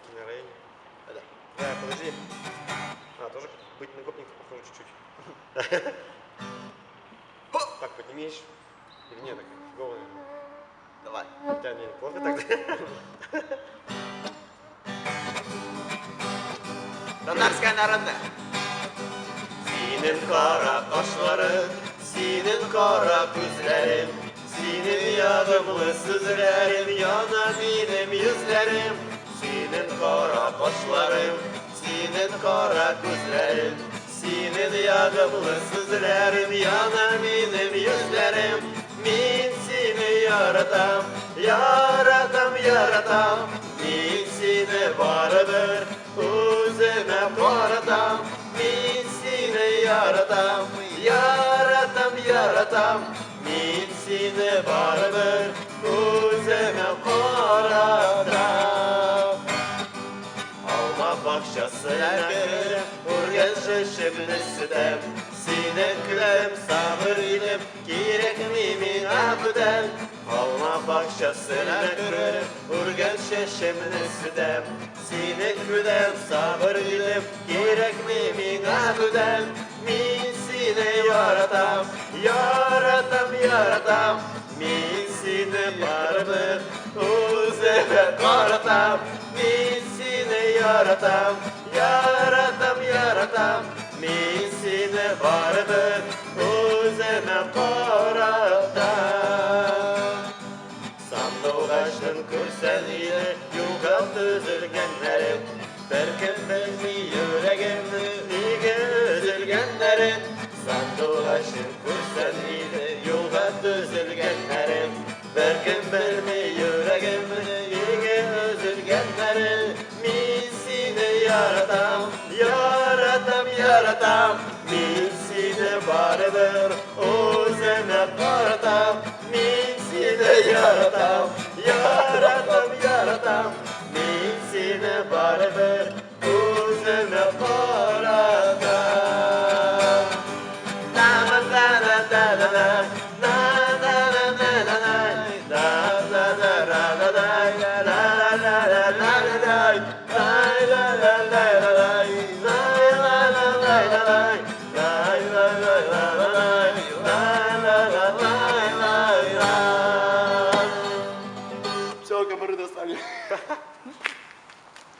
Кинорейн. Да. Да, подожди. Тоже быть на гопника похоже чуть-чуть. Так, поднимешь. Или нет, так фигово, наверное. Давай. У тебя не плохо тогда? Татарская народная. Senin kara kaşların, senin kara gözlerin, senin yağımlı sözlerin, yana benim yüzlerim. Senin kara kaşların, senin kara gözlerin, senin yağımlı sözlerin, yana benim yüzlerim. Min seni yaratam, yaratam, yaratam, min seni vardır, özüme karatam, min seni yaratam, yaratam, yaratam, min seni vardır, özüme karatam. Alma bahçesine urgen şeşimini sidem, sineklerim sabır ilim, gerek mimin abdem. Alma bahçesine urgen şeşimini sidem, sineklerim sabır ilim, gerek mimin abdem. Min seni yaratam, yaratam, yaratam, min seni vardır, özüme karatam. Min seni yaratam, yaratam, yaratam, min seni vardır, özüme karatam. Sandık açtın kürseniyle yukarı üzülgenlerim, belki belki yüreğimde niye üzülgenlerim. Sandık açtın kürseniyle yukarı üzülgenlerim, belki belki yüreğimde niye üzülgenlerim. Min seni yaratam, yaratam, yaratam, min seni vardır, özüme karatam. Min seni yaratam, yaratam, yaratam, min seni vardır, özüme karatam. Na na na na na na, na na na na na na, na na na na na na, la la la la la la la, la la la la la la, la la la la la la.